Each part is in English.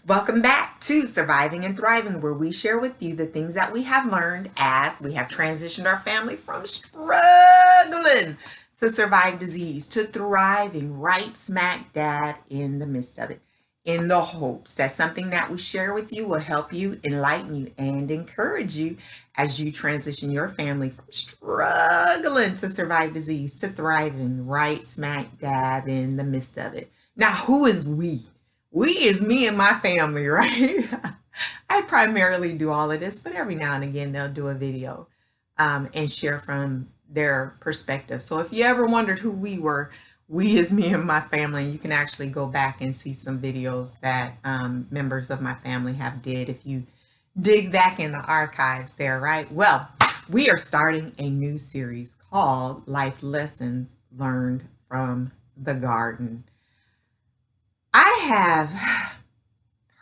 Welcome back to Surviving and Thriving, where we share with you the things that we have learned as we have transitioned our family from struggling to survive disease to thriving right smack dab in the midst of it, in the hopes that something that we share with you will help you, enlighten you, and encourage you as you transition your family from struggling to survive disease to thriving right smack dab in the midst of it. Now, who is we? We is me and my family, right? I primarily do all of this, but every now and again they'll do a video and share from their perspective. So if you ever wondered who we were, we is me and my family. You can actually go back and see some videos that members of my family have did if you dig back in the archives there, right? Well, we are starting a new series called Life Lessons Learned from the Garden. I have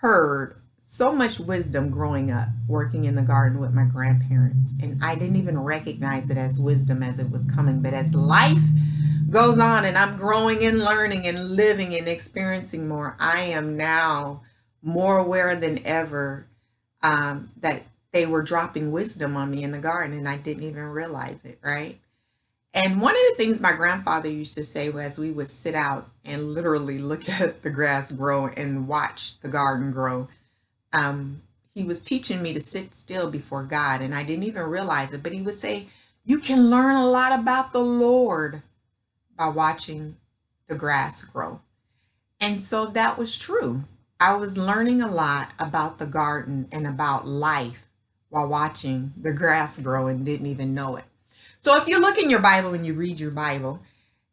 heard so much wisdom growing up working in the garden with my grandparents, and I didn't even recognize it as wisdom as it was coming. But as life goes on and I'm growing and learning and living and experiencing more, I am now more aware than ever that they were dropping wisdom on me in the garden, and I didn't even realize it, right? And one of the things my grandfather used to say was we would sit out and literally look at the grass grow and watch the garden grow. He was teaching me to sit still before God, and I didn't even realize it. But he would say, you can learn a lot about the Lord by watching the grass grow. And so that was true. I was learning a lot about the garden and about life while watching the grass grow and didn't even know it. So if you look in your Bible and you read your Bible,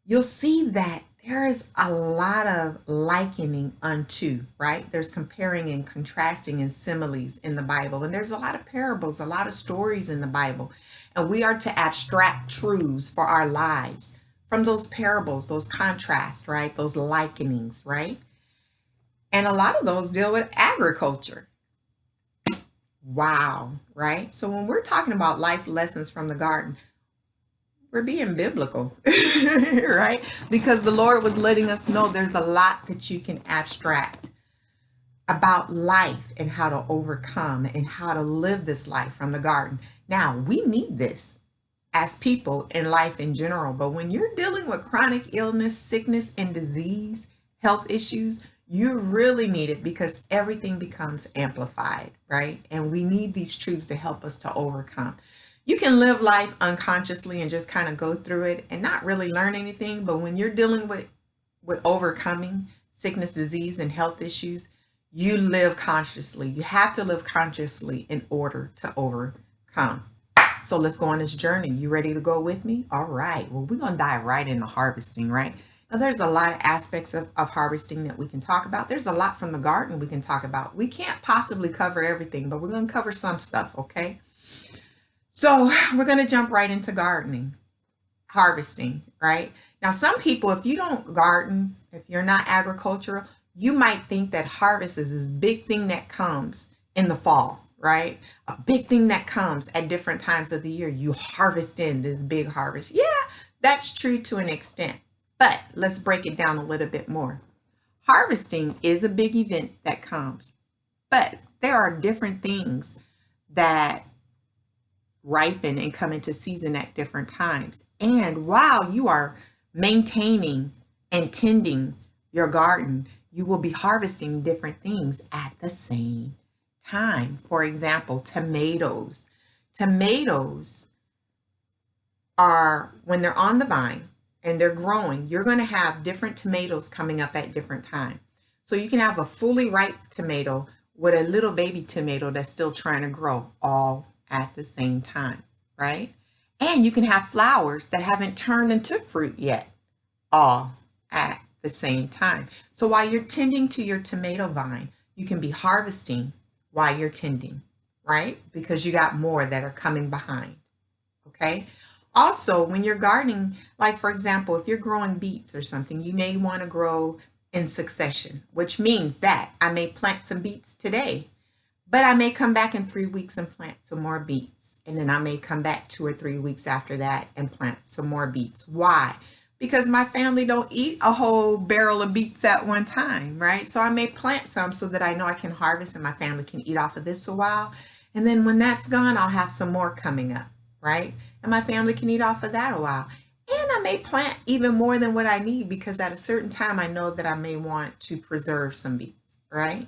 you'll see that there is a lot of likening unto, right? There's comparing and contrasting and similes in the Bible. And there's a lot of parables, a lot of stories in the Bible. And we are to abstract truths for our lives from those parables, those contrasts, right? Those likenings, right? And a lot of those deal with agriculture. Wow, right? So when we're talking about life lessons from the garden, we're being biblical, right? Because the Lord was letting us know there's a lot that you can abstract about life and how to overcome and how to live this life from the garden. Now, we need this as people in life in general, but when you're dealing with chronic illness, sickness, and disease, health issues, you really need it because everything becomes amplified, right? And we need these truths to help us to overcome. You can live life unconsciously and just kind of go through it and not really learn anything. But when you're dealing with overcoming sickness, disease, and health issues, you live consciously. You have to live consciously in order to overcome. So let's go on this journey. You ready to go with me? All right. Well, we're going to dive right into harvesting, right? Now, there's a lot of aspects of harvesting that we can talk about. There's a lot from the garden we can talk about. We can't possibly cover everything, but we're going to cover some stuff, okay? So we're going to jump right into gardening, harvesting, right? Now, some people, if you don't garden, if you're not agricultural, you might think that harvest is this big thing that comes in the fall, right? A big thing that comes at different times of the year. You harvest in this big harvest. Yeah, that's true to an extent, but let's break it down a little bit more. Harvesting is a big event that comes, but there are different things that ripen and come into season at different times. And while you are maintaining and tending your garden, you will be harvesting different things at the same time. For example, tomatoes. Tomatoes are, when they're on the vine and they're growing, you're going to have different tomatoes coming up at different times. So you can have a fully ripe tomato with a little baby tomato that's still trying to grow all at the same time, right? And you can have flowers that haven't turned into fruit yet, all at the same time. So while you're tending to your tomato vine, you can be harvesting while you're tending, right? Because you got more that are coming behind, okay? Also, when you're gardening, like for example, if you're growing beets or something, you may want to grow in succession, which means that I may plant some beets today, but I may come back in 3 weeks and plant some more beets. And then I may come back 2 or 3 weeks after that and plant some more beets. Why? because my family don't eat a whole barrel of beets at one time, right? So I may plant some so that I know I can harvest and my family can eat off of this a while. And then when that's gone, I'll have some more coming up, right? And my family can eat off of that a while. And I may plant even more than what I need because at a certain time I know that I may want to preserve some beets, right?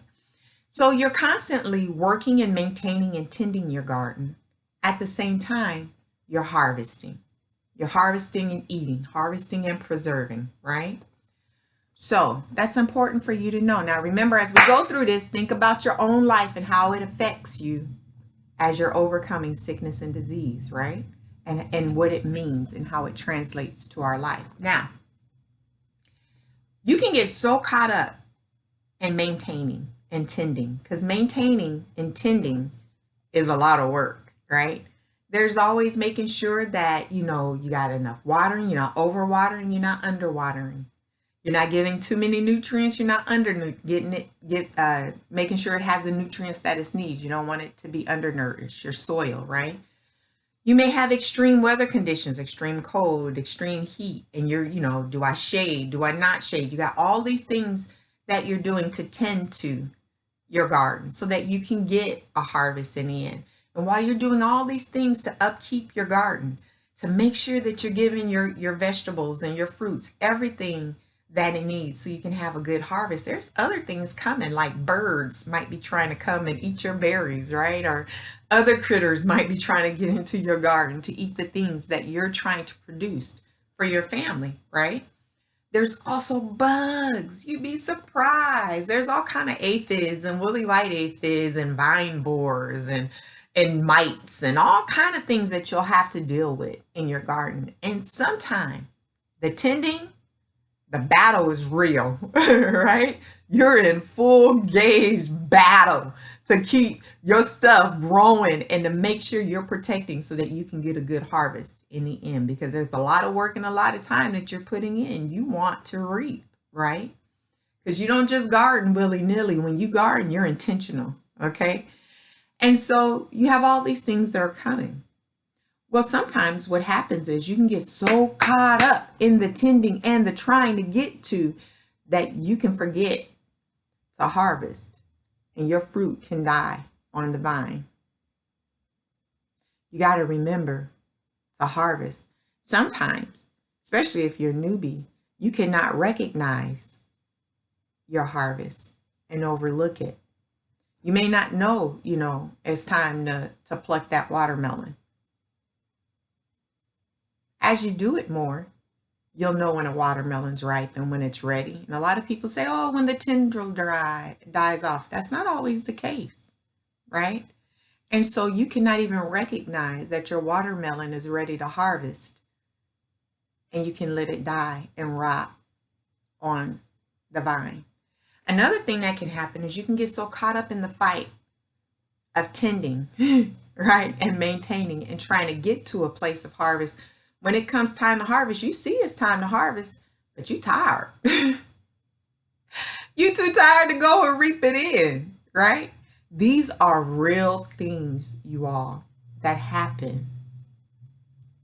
So you're constantly working and maintaining and tending your garden. At the same time, you're harvesting. You're harvesting and eating, harvesting and preserving, right? So that's important for you to know. Now, remember, as we go through this, think about your own life and how it affects you as you're overcoming sickness and disease, right? And what it means and how it translates to our life. Now, you can get so caught up in maintaining and tending, because maintaining and tending is a lot of work, right? There's always making sure that, you got enough watering, you're not overwatering, you're not underwatering. You're not giving too many nutrients, you're not making sure it has the nutrients that it needs. You don't want it to be undernourished, your soil, right? You may have extreme weather conditions, extreme cold, extreme heat, and do I shade? Do I not shade? You got all these things that you're doing to tend to your garden so that you can get a harvest in the end. And while you're doing all these things to upkeep your garden, to make sure that you're giving your vegetables and your fruits everything that it needs so you can have a good harvest, there's other things coming, like birds might be trying to come and eat your berries, right? Or other critters might be trying to get into your garden to eat the things that you're trying to produce for your family, right? There's also bugs. You'd be surprised. There's all kind of aphids and woolly white aphids and vine borers and mites and all kind of things that you'll have to deal with in your garden. And sometimes the tending, the battle is real, right? You're in full gauge battle to keep your stuff growing and to make sure you're protecting so that you can get a good harvest in the end, because there's a lot of work and a lot of time that you're putting in. You want to reap, right? Because you don't just garden willy-nilly. When you garden, you're intentional, okay? And so you have all these things that are coming. Well, sometimes what happens is you can get so caught up in the tending and the trying to get to that you can forget to harvest, and your fruit can die on the vine. You got to remember to harvest. Sometimes, especially if you're a newbie, you cannot recognize your harvest and overlook it. You may not know, it's time to pluck that watermelon. As you do it more, you'll know when a watermelon's ripe and when it's ready. And a lot of people say, oh, when the tendril dies off. That's not always the case, right? And so you cannot even recognize that your watermelon is ready to harvest, and you can let it die and rot on the vine. Another thing that can happen is you can get so caught up in the fight of tending, right, and maintaining and trying to get to a place of harvest. When it comes time to harvest, you see it's time to harvest, but you're tired. You're too tired to go and reap it in, right? These are real things, you all, that happen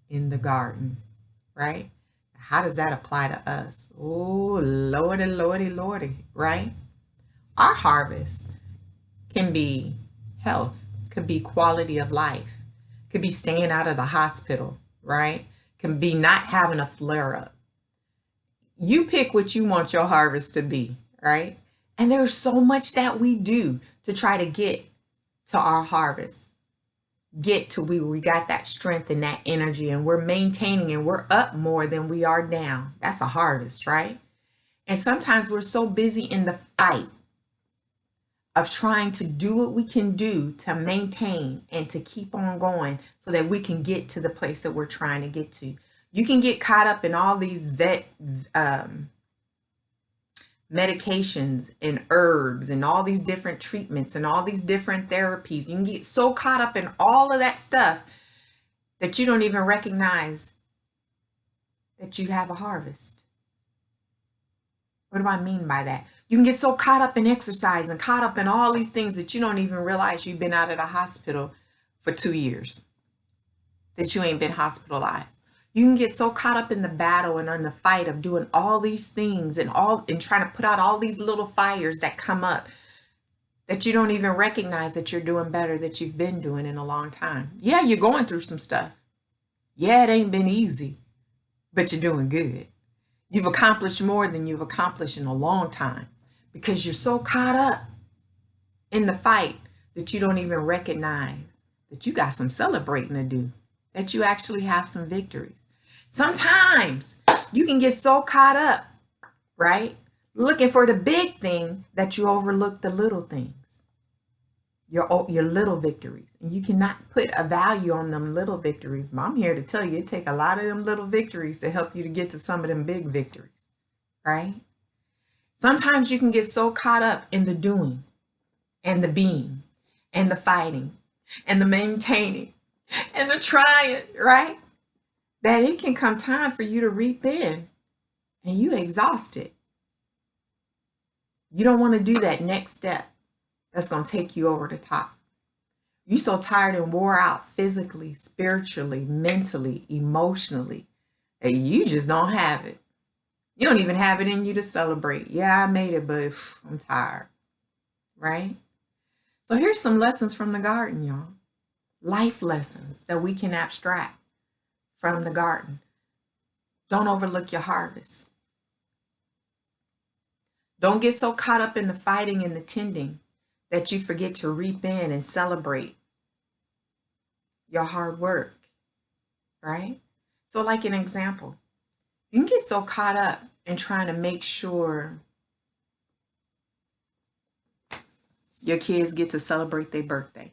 in the garden, right? How does that apply to us? Oh, Lordy, Lordy, Lordy, right? Our harvest can be health, could be quality of life, could be staying out of the hospital, right? Can be not having a flare up. You pick what you want your harvest to be, right? And there's so much that we do to try to get to our harvest, get to where we got that strength and that energy, and we're maintaining and we're up more than we are down. That's a harvest, right? And sometimes we're so busy in the fight of trying to do what we can do to maintain and to keep on going so that we can get to the place that we're trying to get to. You can get caught up in all these medications and herbs and all these different treatments and all these different therapies. You can get so caught up in all of that stuff that you don't even recognize that you have a harvest. What do I mean by that? You can get so caught up in exercise and caught up in all these things that you don't even realize you've been out of the hospital for 2 years, that you ain't been hospitalized. You can get so caught up in the battle and in the fight of doing all these things and trying to put out all these little fires that come up that you don't even recognize that you're doing better that you've been doing in a long time. Yeah, you're going through some stuff. Yeah, it ain't been easy, but you're doing good. You've accomplished more than you've accomplished in a long time because you're so caught up in the fight that you don't even recognize that you got some celebrating to do, that you actually have some victories. Sometimes you can get so caught up, right? Looking for the big thing that you overlook the little things, your little victories. And you cannot put a value on them little victories. But I'm here to tell you, it take a lot of them little victories to help you to get to some of them big victories, right? Sometimes you can get so caught up in the doing and the being and the fighting and the maintaining and the trying, right? That it can come time for you to reap in and you exhausted. You don't want to do that next step that's going to take you over the top. You're so tired and wore out physically, spiritually, mentally, emotionally, that you just don't have it. You don't even have it in you to celebrate. Yeah, I made it, but I'm tired, right? So here's some lessons from the garden, y'all. Life lessons that we can abstract from the garden. Don't overlook your harvest. Don't get so caught up in the fighting and the tending that you forget to reap in and celebrate your hard work, right? So like an example, you can get so caught up in trying to make sure your kids get to celebrate their birthday.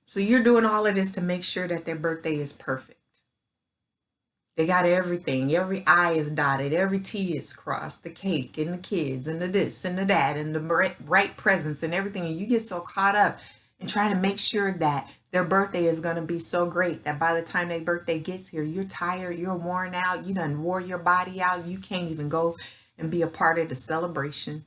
So you're doing all of this to make sure that their birthday is perfect. They got everything. Every I is dotted. Every T is crossed. The cake and the kids and the this and the that and the right presents and everything. And you get so caught up in trying to make sure that their birthday is going to be so great that by the time their birthday gets here, you're tired, you're worn out, you done wore your body out. You can't even go and be a part of the celebration.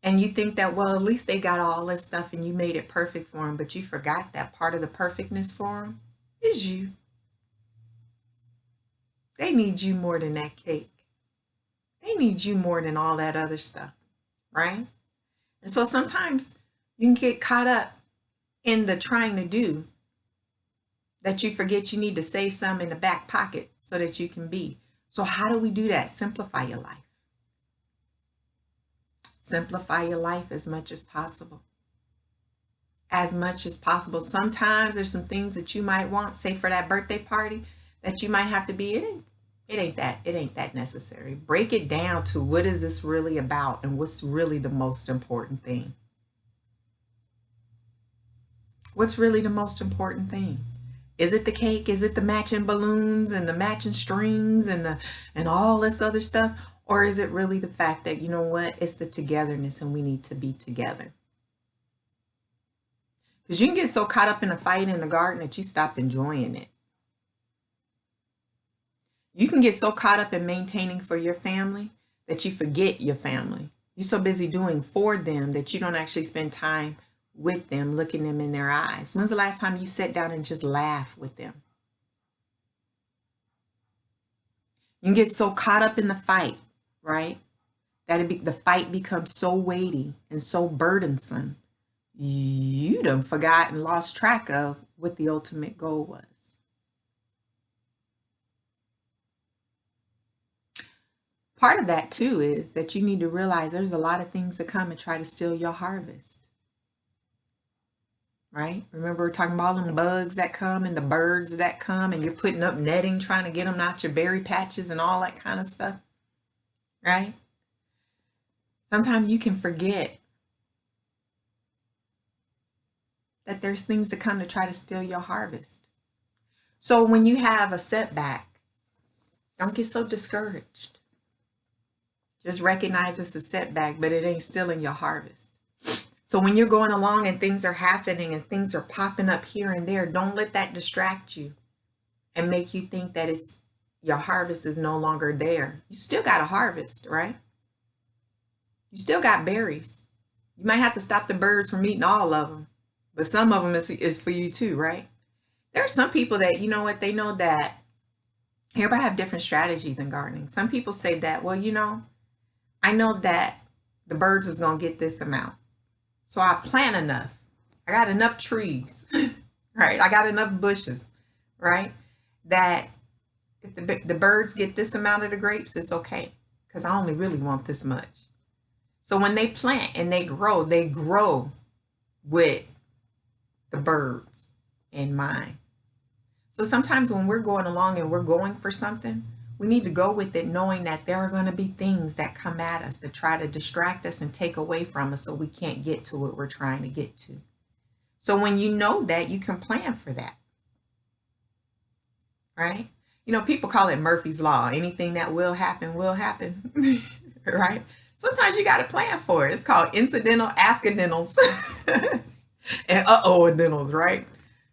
And you think that, well, at least they got all this stuff and you made it perfect for them. But you forgot that part of the perfectness for them is you. They need you more than that cake. They need you more than all that other stuff, right? And so sometimes you can get caught up in the trying to do that you forget you need to save some in the back pocket so that you can be. So how do we do that? Simplify your life. Simplify your life as much as possible. As much as possible. Sometimes there's some things that you might want, say for that birthday party, that you might have to be in. It ain't that necessary. Break it down to what is this really about and what's really the most important thing. What's really the most important thing? Is it the cake? Is it the matching balloons and the matching strings and all this other stuff? Or is it really the fact that, you know what, it's the togetherness and we need to be together? Because you can get so caught up in a fight in the garden that you stop enjoying it. You can get so caught up in maintaining for your family that you forget your family. You're so busy doing for them that you don't actually spend time with them, looking them in their eyes. When's the last time you sat down and just laughed with them? You can get so caught up in the fight, right? That the fight becomes so weighty and so burdensome. You done forgot and lost track of what the ultimate goal was. Part of that too is that you need to realize there's a lot of things that come and try to steal your harvest. Right? Remember we're talking about all them bugs that come and the birds that come and you're putting up netting trying to get them out your berry patches and all that kind of stuff. Right? Sometimes you can forget that there's things that come to try to steal your harvest. So when you have a setback, don't get so discouraged. Just recognize it's a setback, but it ain't stealing your harvest. So when you're going along and things are happening and things are popping up here and there, don't let that distract you and make you think that it's your harvest is no longer there. You still got a harvest, right? You still got berries. You might have to stop the birds from eating all of them, but some of them is for you too, right? There are some people that, you know what, they know that everybody have different strategies in gardening. Some people say that, well, I know that the birds is going to get this amount. So I plant enough. I got enough trees, right? I got enough bushes, right? That if the birds get this amount of the grapes, it's okay because I only really want this much. So when they plant and they grow with the birds in mind. So sometimes when we're going along and we're going for something, we need to go with it knowing that there are going to be things that come at us that try to distract us and take away from us so we can't get to what we're trying to get to. So when you know that, you can plan for that, right? People call it Murphy's Law. Anything that will happen, right? Sometimes you got to plan for it. It's called incidental accidentals and uh-oh-adentals, right?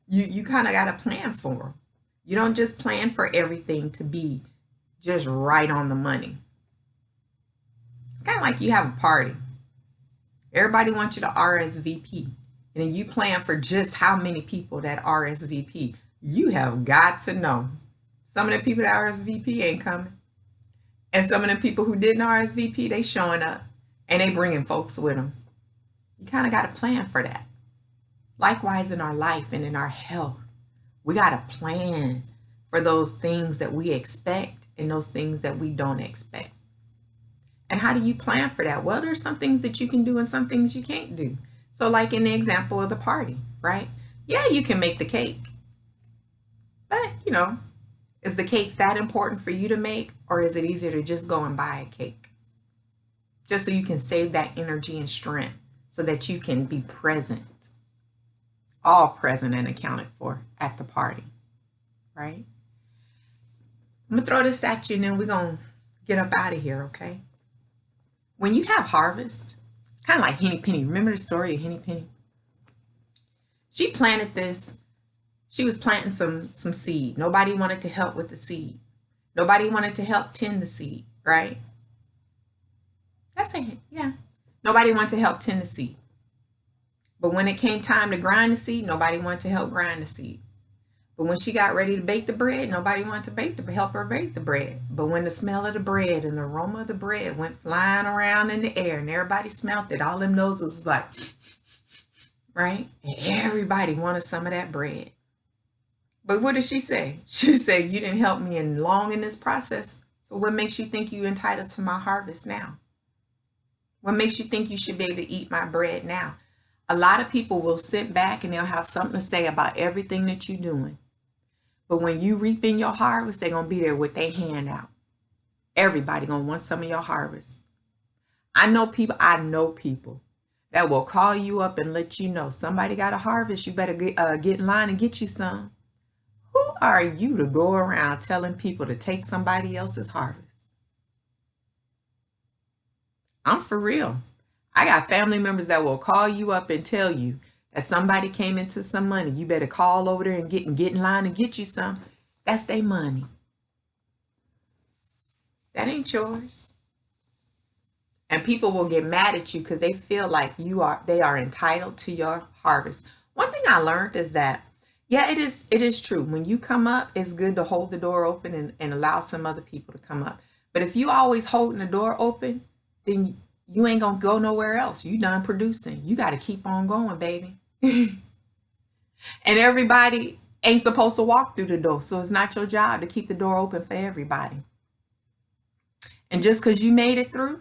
You kind of got to plan for them. You don't just plan for everything to be just right on the money. It's kind of like you have a party. Everybody wants you to RSVP. And then you plan for just how many people that RSVP. You have got to know. Some of the people that RSVP ain't coming. And some of the people who didn't RSVP, they showing up. And they bringing folks with them. You kind of got to plan for that. Likewise in our life and in our health. We got to plan for those things that we expect and those things that we don't expect. And how do you plan for that? Well, there's some things that you can do and some things you can't do. So like in the example of the party, right? Yeah, you can make the cake. But, is the cake that important for you to make? Or is it easier to just go and buy a cake? Just so you can save that energy and strength so that you can be present. All present and accounted for at the party, right? I'm going to throw this at you and then we're going to get up out of here, okay? When you have harvest, it's kind of like Henny Penny. Remember the story of Henny Penny? She planted this. She was planting some seed. Nobody wanted to help with the seed. Nobody wanted to help tend the seed, right? That's it, yeah. Nobody wanted to help tend the seed. But when it came time to grind the seed, nobody wanted to help grind the seed. But when she got ready to bake the bread, nobody wanted to help her bake the bread. But when the smell of the bread and the aroma of the bread went flying around in the air and everybody smelled it, all them noses was like, right? And everybody wanted some of that bread. But what did she say? She said, you didn't help me long in this process. So what makes you think you're entitled to my harvest now? What makes you think you should be able to eat my bread now? A lot of people will sit back and they'll have something to say about everything that you're doing. But when you reap in your harvest, they're going to be there with their hand out. Everybody going to want some of your harvest. I know people that will call you up and let you know somebody got a harvest. You better get in line and get you some. Who are you to go around telling people to take somebody else's harvest? I'm for real. I got family members that will call you up and tell you that somebody came into some money. You better call over there and get in line and get you some. That's their money. That ain't yours. And people will get mad at you because they feel like they are entitled to your harvest. One thing I learned is that, yeah, it is true. When you come up, it's good to hold the door open and allow some other people to come up. But if you always holding the door open, then you ain't gonna go nowhere else. You done producing. You got to keep on going, baby. And everybody ain't supposed to walk through the door. So it's not your job to keep the door open for everybody. And just because you made it through,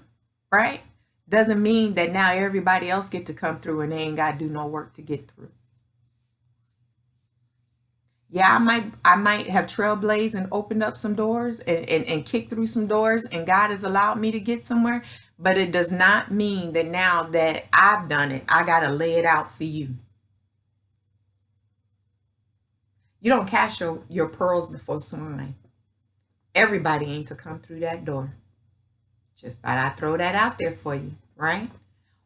right, doesn't mean that now everybody else get to come through and they ain't got to do no work to get through. Yeah, I might have trailblazed and opened up some doors and kicked through some doors and God has allowed me to get somewhere. But it does not mean that now that I've done it, I got to lay it out for you. You don't cast your pearls before swine. Everybody ain't to come through that door. Just thought I'd throw that out there for you, right?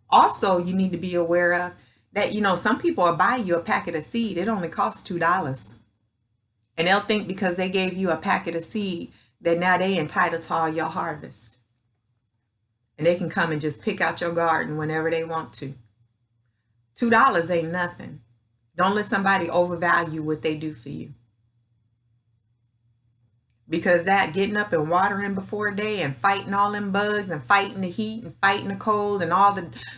Also, you need to be aware of that, some people will buy you a packet of seed. It only costs $2. And they'll think because they gave you a packet of seed that now they entitled to all your harvest. And they can come and just pick out your garden whenever they want to. $2 ain't nothing. Don't let somebody overvalue what they do for you. Because that getting up and watering before day and fighting all them bugs and fighting the heat and fighting the cold and all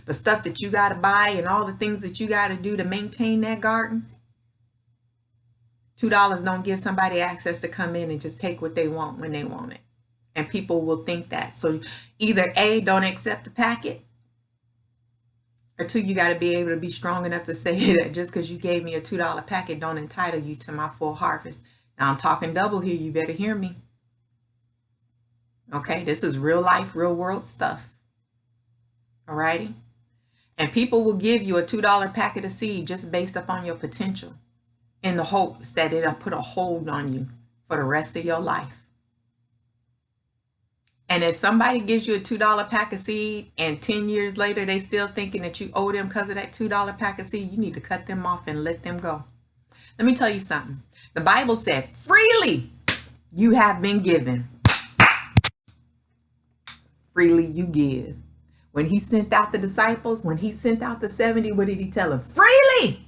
the stuff that you got to buy and all the things that you got to do to maintain that garden, $2 don't give somebody access to come in and just take what they want when they want it. And people will think that. So either A, don't accept the packet, or two, you got to be able to be strong enough to say that just because you gave me a $2 packet don't entitle you to my full harvest. Now I'm talking double here. You better hear me. Okay, this is real life, real world stuff. Alrighty? And people will give you a $2 packet of seed just based upon your potential in the hopes that it'll put a hold on you for the rest of your life. And if somebody gives you a $2 pack of seed and 10 years later they still thinking that you owe them because of that $2 pack of seed, you need to cut them off and let them go. Let me tell you something. The Bible said, freely you have been given. Freely you give. When he sent out the disciples, when he sent out the 70, what did he tell them? Freely,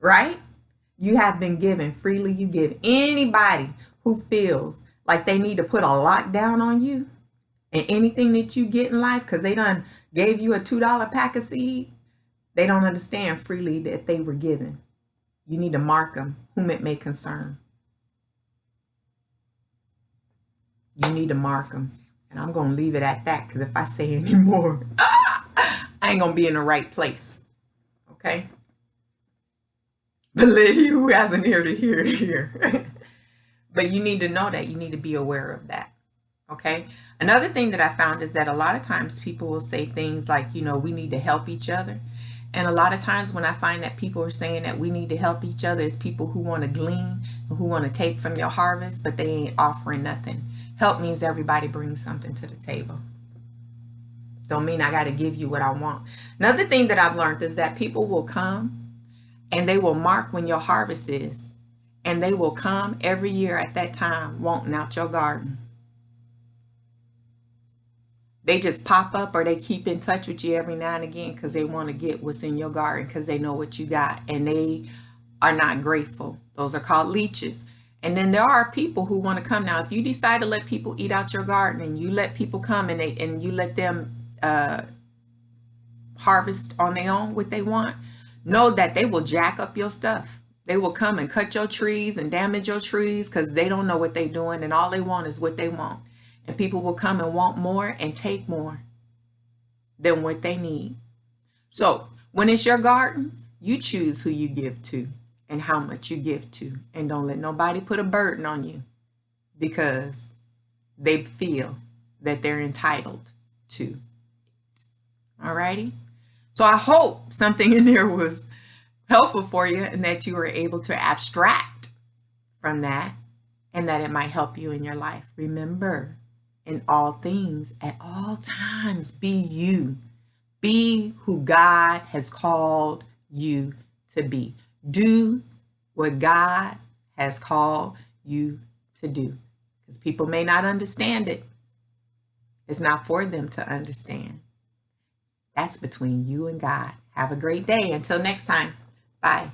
right? You have been given. Freely you give. Anybody who feels like they need to put a lockdown on you and anything that you get in life because they done gave you a $2 pack of seed, they don't understand freely that they were given. You need to mark them, whom it may concern. You need to mark them. And I'm going to leave it at that because if I say any more, I ain't going to be in the right place. Okay? But let you who hasn't ear to hear it here. But you need to know that. You need to be aware of that. Okay? Another thing that I found is that a lot of times people will say things like, you know, we need to help each other. And a lot of times when I find that people are saying that we need to help each other, it's people who want to glean, who want to take from your harvest, but they ain't offering nothing. Help means everybody brings something to the table. Don't mean I got to give you what I want. Another thing that I've learned is that people will come and they will mark when your harvest is. And they will come every year at that time wanting out your garden. They just pop up or they keep in touch with you every now and again because they want to get what's in your garden because they know what you got and they are not grateful. Those are called leeches. And then there are people who want to come. Now, if you decide to let people eat out your garden and you let people come and you let them harvest on their own what they want, know that they will jack up your stuff. They will come and cut your trees and damage your trees because they don't know what they're doing and all they want is what they want. And people will come and want more and take more than what they need. So when it's your garden, you choose who you give to and how much you give to. And don't let nobody put a burden on you because they feel that they're entitled to it. All righty? So I hope something in there was helpful for you and that you were able to abstract from that and that it might help you in your life. Remember, in all things, at all times, be you. Be who God has called you to be. Do what God has called you to do. Because people may not understand it. It's not for them to understand. That's between you and God. Have a great day. Until next time. Bye.